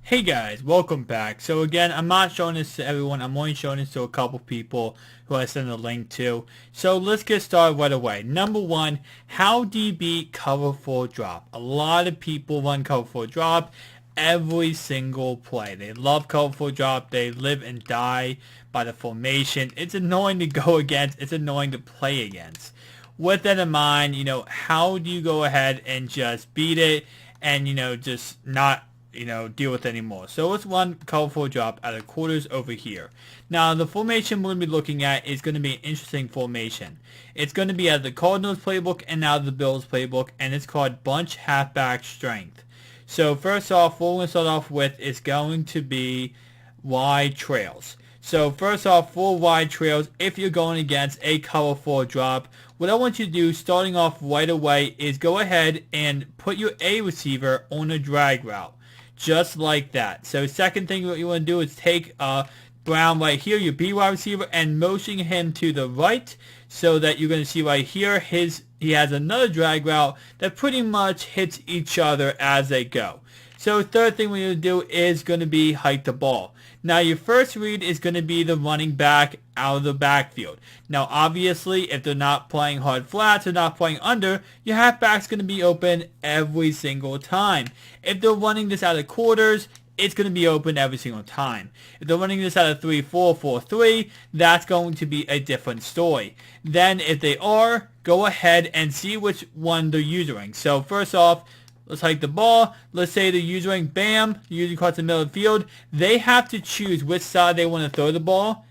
Hey guys, welcome back. So again, I'm not showing this to everyone. I'm only showing this to a couple people who I sent a link to. So let's get started right away. Number one, how do you beat cover 4 drop? A lot of people run cover 4 drop every single play. They love cover 4 drop. They live and die by the formation. It's annoying to go against. It's annoying to play against. With that in mind, how do you go ahead and just beat it and, just not deal with anymore. So let's run cover 4 drop out of quarters over here. Now the formation we're going to be looking at is going to be an interesting formation. It's going to be out of the Cardinals playbook and out of the Bills playbook, and it's called bunch halfback strength. So first off, what we're going to start off with is going to be wide trails. So first off, for wide trails, if you're going against a cover 4 drop, what I want you to do starting off right away is go ahead and put your A receiver on a drag route. Just like that. So second thing what you want to do is take Brown right here, your B wide receiver, and motion him to the right so that you're going to see right here he has another drag route that pretty much hits each other as they go. So third thing we're going to do is going to be hike the ball. Now your first read is going to be the running back out of the backfield. Now obviously if they're not playing hard flats or not playing under, your halfback's going to be open every single time. If they're running this out of quarters, it's going to be open every single time. If they're running this out of 3-4, 4-3, that's going to be a different story. Then if they are, go ahead and see which one they're using. So first off, let's hike the ball. Let's say they're using bam, using across the middle of the field. They have to choose which side they want to throw the ball.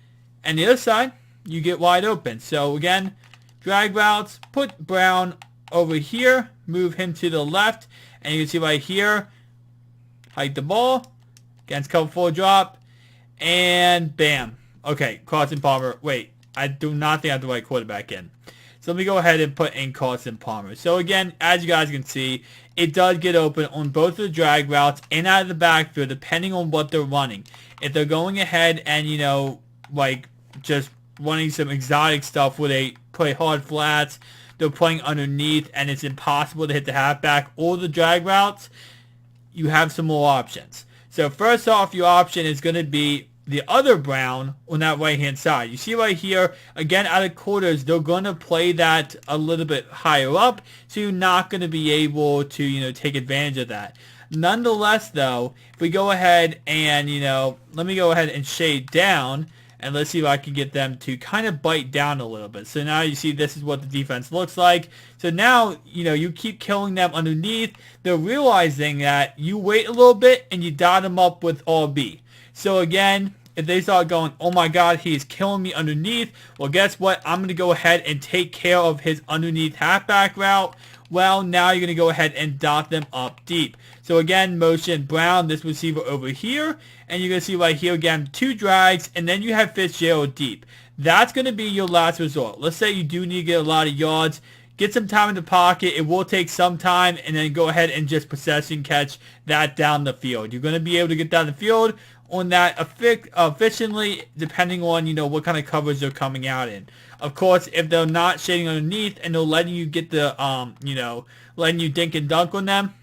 And the other side, you get wide open. So again, drag routes, put Brown over here, move him to the left. And you can see right here, hike the ball against cover 4 drop. And bam. Okay, Carson Palmer. Wait, I do not think I have the right quarterback in. So let me go ahead and put in Carson Palmer. So again, as you guys can see, it does get open on both of the drag routes and out of the backfield, depending on what they're running. If they're going ahead and, just running some exotic stuff where they play hard flats, they're playing underneath, and it's impossible to hit the halfback or the drag routes, you have some more options. So first off, your option is going to be the other Brown on that right-hand side. You see right here, again, out of quarters, they're going to play that a little bit higher up, so you're not going to be able to, take advantage of that. Nonetheless, though, if we go ahead and, let me go ahead and shade down, and let's see if I can get them to kind of bite down a little bit. So now you see this is what the defense looks like. So now, you keep killing them underneath. They're realizing that you wait a little bit and you dot them up with all B. So again, if they start going, oh my god, he is killing me underneath, well guess what? I'm going to go ahead and take care of his underneath halfback route. Well, now you're going to go ahead and dot them up deep. So again, motion Brown, this receiver over here, and you're going to see right here again, 2 drags, and then you have Fitzgerald deep. That's going to be your last resort. Let's say you do need to get a lot of yards. Get some time in the pocket. It will take some time, and then go ahead and just possession catch that down the field. You're going to be able to get down the field on that efficiently, depending on, what kind of coverage they're coming out in. Of course, if they're not shading underneath and they're letting you get the, letting you dink and dunk on them,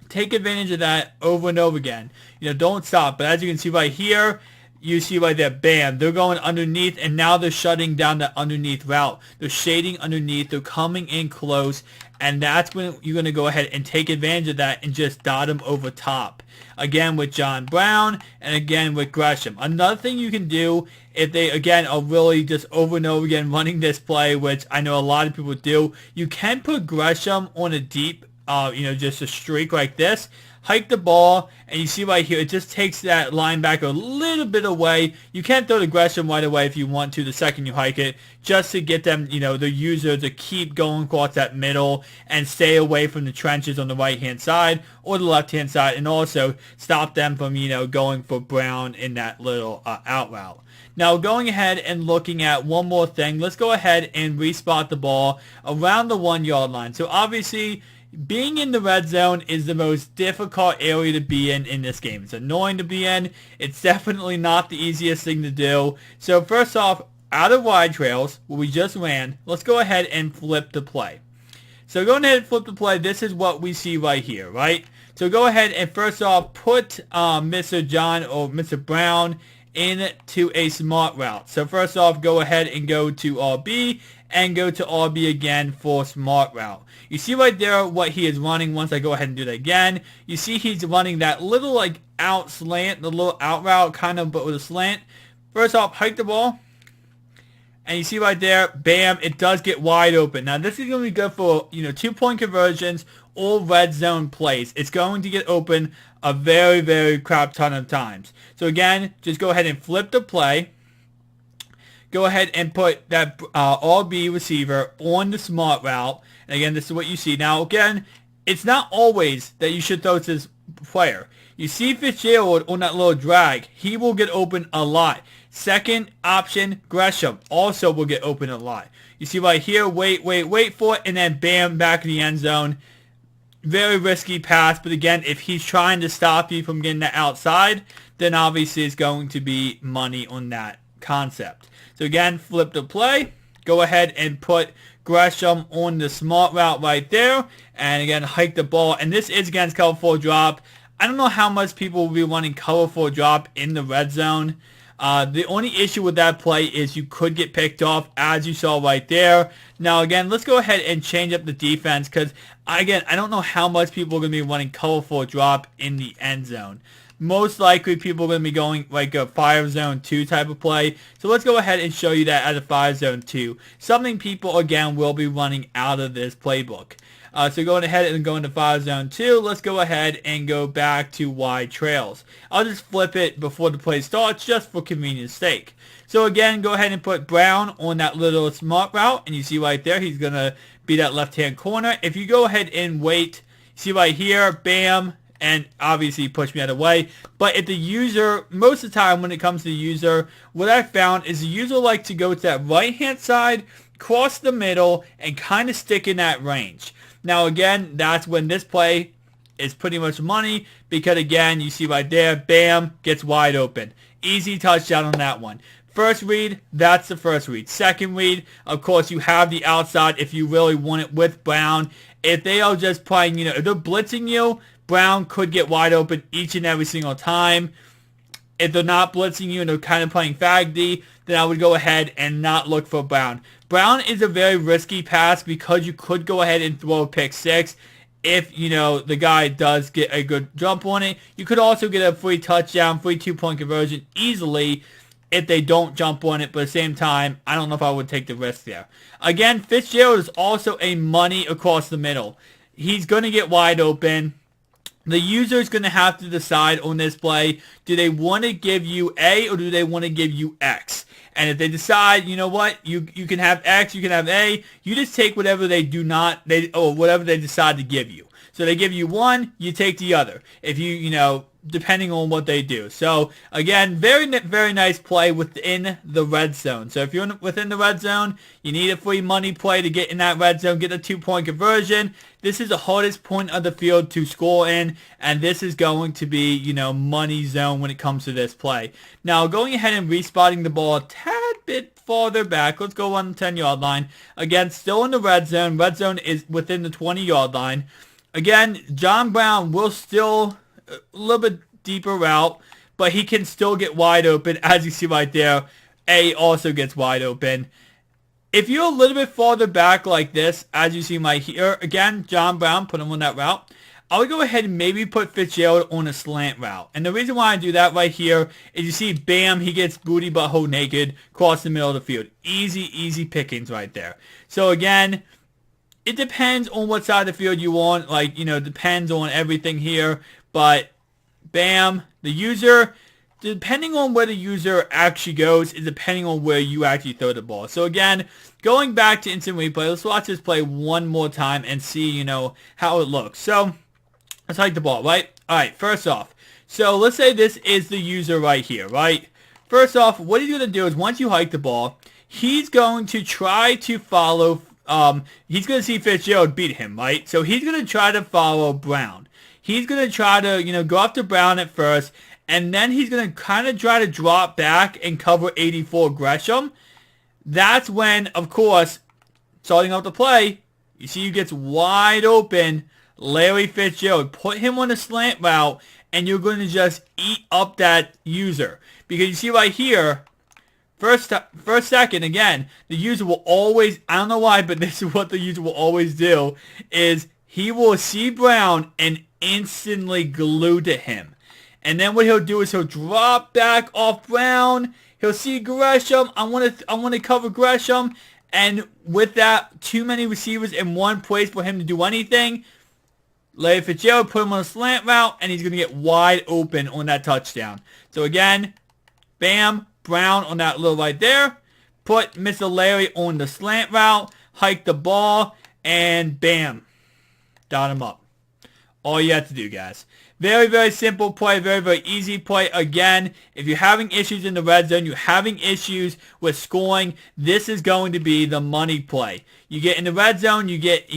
take advantage of that over and over again. Don't stop. But as you can see right here, you see right there, bam, they're going underneath, and now they're shutting down the underneath route. They're shading underneath. They're coming in close, and that's when you're going to go ahead and take advantage of that and just dot them over top. Again, with John Brown, and again with Gresham. Another thing you can do, if they, again, are really just over and over again running this play, which I know a lot of people do, you can put Gresham on a deep, just a streak like this. Hike the ball, and you see right here, it just takes that linebacker a little bit away. You can't throw the Gresham right away if you want to the second you hike it, just to get them, the user to keep going across that middle and stay away from the trenches on the right-hand side or the left-hand side, and also stop them from, going for Brown in that little out route. Now, going ahead and looking at one more thing, let's go ahead and respot the ball around the 1-yard line. So obviously, being in the red zone is the most difficult area to be in this game. It's annoying to be in. It's definitely not the easiest thing to do. So first off, out of wide trails, where we just ran, let's go ahead and flip the play. So going ahead and flip the play, this is what we see right here, right? So go ahead and first off put Mr. John or Mr. Brown into a smart route. So first off, go ahead and go to RB and go to RB again for smart route. You see right there what he is running. Once I go ahead and do that again, you see he's running that little like out slant, the little out route kind of, but with a slant. First off, hike the ball. And you see right there, bam, it does get wide open. Now this is going to be good for, 2-point conversions or red zone plays. It's going to get open a very, very crap ton of times. So again, just go ahead and flip the play. Go ahead and put that RB receiver on the smart route. And again, this is what you see. Now again, it's not always that you should throw to this player. You see Fitzgerald on that little drag. He will get open a lot. Second option, Gresham also will get open a lot. You see right here, wait for it, and then bam, back in the end zone. Very risky pass, but again, if he's trying to stop you from getting that outside, then obviously it's going to be money on that concept. So again, flip the play. Go ahead and put Gresham on the smart route right there. And again, hike the ball. And this is against cover 4 drop. I don't know how much people will be running cover 4 drop in the red zone. The only issue with that play is you could get picked off, as you saw right there. Now, again, let's go ahead and change up the defense because, again, I don't know how much people are going to be running cover 4 drop in the end zone. Most likely, people are going to be going like a fire zone 2 type of play. So let's go ahead and show you that as a fire zone 2. Something people, again, will be running out of this playbook. So going ahead and going to fire zone 2, let's go ahead and go back to wide trails. I'll just flip it before the play starts just for convenience sake. So again, go ahead and put Brown on that little smart route, and you see right there, he's going to be that left-hand corner. If you go ahead and wait, see right here, bam, and obviously push me out of the way. But if the user, most of the time when it comes to the user, what I found is the user like to go to that right-hand side, cross the middle, and kind of stick in that range. Now again, that's when this play is pretty much money because again, you see right there, bam, gets wide open. Easy touchdown on that one. First read, that's the first read. Second read, of course, you have the outside if you really want it with Brown. If they are just playing, if they're blitzing you, Brown could get wide open each and every single time. If they're not blitzing you and they're kind of playing fag D, then I would go ahead and not look for Brown. Brown is a very risky pass because you could go ahead and throw a pick 6 if, the guy does get a good jump on it. You could also get a free touchdown, free 2-point conversion easily if they don't jump on it. But at the same time, I don't know if I would take the risk there. Again, Fitzgerald is also a money across the middle. He's going to get wide open. The user is going to have to decide on this play, do they want to give you A or do they want to give you X? And if they decide, you know what, you can have X, you can have A, you just take whatever whatever they decide to give you. So they give you one, you take the other. If depending on what they do. So again, very, very nice play within the red zone. So if you're within the red zone, you need a free money play to get in that red zone, get a 2-point conversion. This is the hardest point of the field to score in, and this is going to be, money zone when it comes to this play. Now, going ahead and respotting the ball a tad bit farther back. Let's go on the 10-yard line. Again, still in the red zone. Red zone is within the 20-yard line. Again, John Brown will still a little bit deeper route, but he can still get wide open. As you see right there, A also gets wide open. If you're a little bit farther back like this, as you see right here, again, John Brown, put him on that route. I would go ahead and maybe put Fitzgerald on a slant route. And the reason why I do that right here is you see, bam, he gets booty butthole naked across the middle of the field. Easy pickings right there. So again, it depends on what side of the field you want. Depends on everything here. But, bam, the user, depending on where the user actually goes, is depending on where you actually throw the ball. So, again, going back to instant replay, let's watch this play one more time and see, how it looks. So, let's hike the ball, right? All right, first off, so let's say this is the user right here, right? First off, what he's going to do is once you hike the ball, he's going to try to follow, he's going to see Fitzgerald beat him, right? So, he's going to try to follow Brown. He's going to try to, go after Brown at first, and then he's going to kind of try to drop back and cover 84 Gresham. That's when, of course, starting out the play, you see he gets wide open Larry Fitzgerald. Put him on a slant route, and you're going to just eat up that user. Because you see right here, first second, again, the user will always, I don't know why, but this is what the user will always do, is he will see Brown and instantly glue to him. And then what he'll do is he'll drop back off Brown. He'll see Gresham. I want to cover Gresham. And with that, too many receivers in one place for him to do anything. Larry Fitzgerald put him on a slant route, and he's going to get wide open on that touchdown. So again, bam, Brown on that little right there. Put Mr. Larry on the slant route, hike the ball, and bam, dot him up. All you have to do, guys. Very, very simple play. Very, very easy play. Again, if you're having issues in the red zone, you're having issues with scoring, this is going to be the money play. You get in the red zone, you get,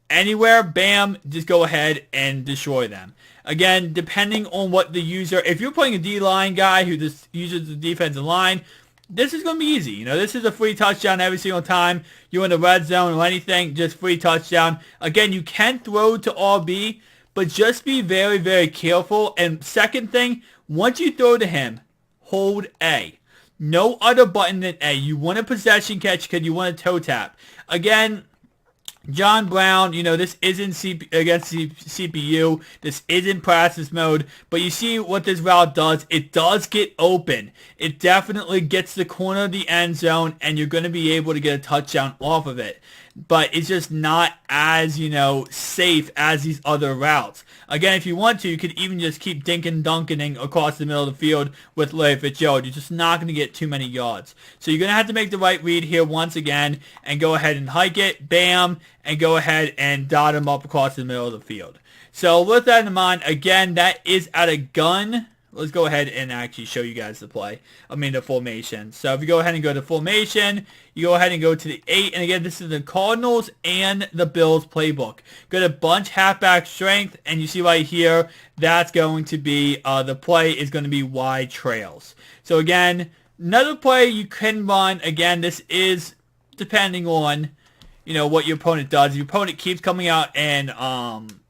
anywhere, bam, just go ahead and destroy them. Again, depending on what the user, if you're playing a D-line guy who just uses the defensive line, this is going to be easy. This is a free touchdown every single time you're in the red zone or anything, just free touchdown. Again, you can throw to RB, but just be very, very careful. And second thing, once you throw to him, hold A. No other button than A. You want a possession catch because you want a toe tap. Again, John Brown, this isn't against CPU. This isn't practice mode. But you see what this route does. It does get open. It definitely gets the corner of the end zone, and you're going to be able to get a touchdown off of it. But it's just not as, safe as these other routes. Again, if you want to, you could even just keep dunking across the middle of the field with Larry Fitzgerald. You're just not going to get too many yards. So you're going to have to make the right read here once again and go ahead and hike it, bam, and go ahead and dot him up across the middle of the field. So with that in mind, again, that is at a gun. Let's go ahead and actually show you guys the play. The formation. So if you go ahead and go to formation, you go ahead and go to the 8. And again, this is the Cardinals and the Bills playbook. Go to bunch halfback strength, and you see right here, that's going to be, the play is going to be wide trails. So again, another play you can run. Again, this is depending on, what your opponent does. If your opponent keeps coming out and,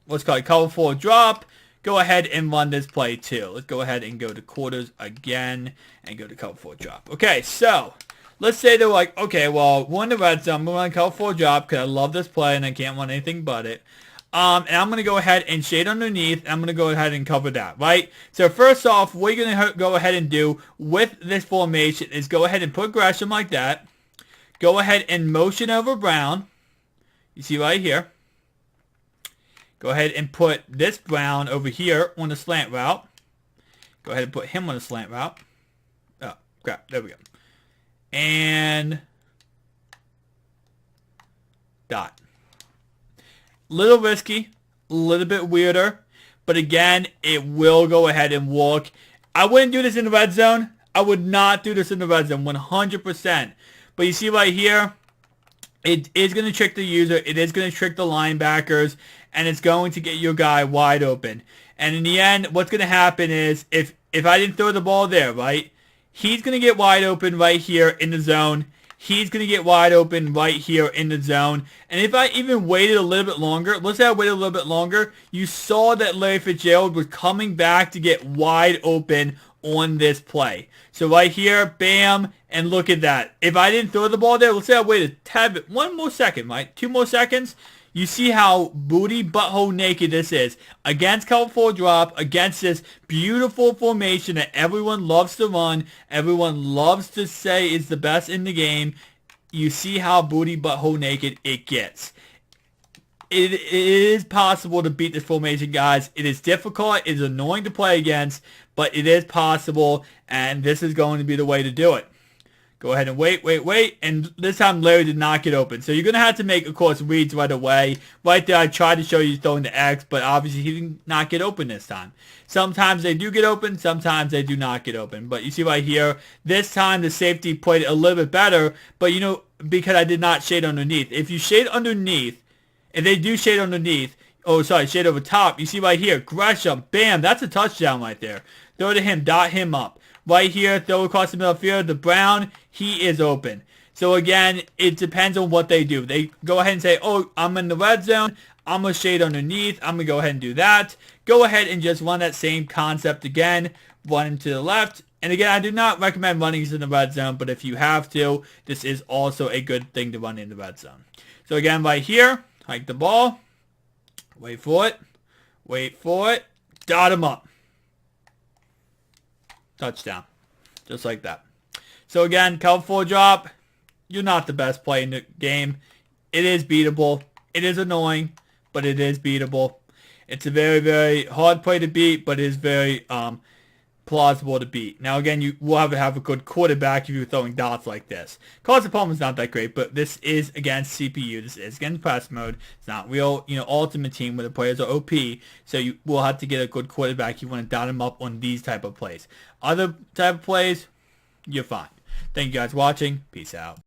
what's called cover 4 drop, go ahead and run this play too. Let's go ahead and go to quarters again and go to cover 4 drop. Okay, so let's say they're like, okay, well, we're in the red zone. I'm going to run cover 4 drop because I love this play and I can't run anything but it. And I'm going to go ahead and shade underneath. And I'm going to go ahead and cover that, right? So first off, what you're going to go ahead and do with this formation is go ahead and put Gresham like that. Go ahead and motion over Brown. You see right here. Go ahead and put this Brown over here on the slant route. Go ahead and put him on the slant route. Oh, crap. There we go. And dot. Little risky. A little bit weirder. But again, it will go ahead and work. I wouldn't do this in the red zone. I would not do this in the red zone. 100%. But you see right here, it is going to trick the user. It is going to trick the linebackers. And it's going to get your guy wide open. And in the end, what's going to happen is, if I didn't throw the ball there, right, he's going to get wide open right here in the zone. He's going to get wide open right here in the zone. And if I even waited a little bit longer, let's say I waited a little bit longer, you saw that Larry Fitzgerald was coming back to get wide open on this play. So right here, bam, and look at that. If I didn't throw the ball there, let's say I waited one more second, right? 2 more seconds. You see how booty butthole naked this is against cover 4 drop, against this beautiful formation that everyone loves to run, everyone loves to say is the best in the game. You see how booty butthole naked it gets. It is possible to beat this formation, guys. It is difficult. It is annoying to play against, but it is possible, and this is going to be the way to do it. Go ahead and wait. And this time Larry did not get open. So you're going to have to make, of course, reads right away. Right there, I tried to show you throwing the X, but obviously he did not get open this time. Sometimes they do get open. Sometimes they do not get open. But you see right here, this time the safety played a little bit better. But, because I did not shade underneath. If you shade underneath, if they do shade underneath, shade over top, you see right here, Gresham, bam, that's a touchdown right there. Throw to him, dot him up. Right here, throw across the middle of the field. The Brown, he is open. So again, it depends on what they do. They go ahead and say, I'm in the red zone. I'm going to shade underneath. I'm going to go ahead and do that. Go ahead and just run that same concept again. Run to the left. And again, I do not recommend running this in the red zone, but if you have to, this is also a good thing to run in the red zone. So again, right here, hike the ball. Wait for it. Wait for it. Dot him up. Touchdown. Just like that. So again, cover 4 drop. You're not the best player in the game. It is beatable. It is annoying, but it is beatable. It's a very, very hard play to beat, but it is very plausible to beat. Now again, you will have a good quarterback if you're throwing dots like this. College opponent is not that great, but this is against CPU. This is against press mode. It's not real, ultimate team where the players are OP. So you will have to get a good quarterback. You want to dot him up on these type of plays. Other type of plays, you're fine. Thank you guys for watching. Peace out.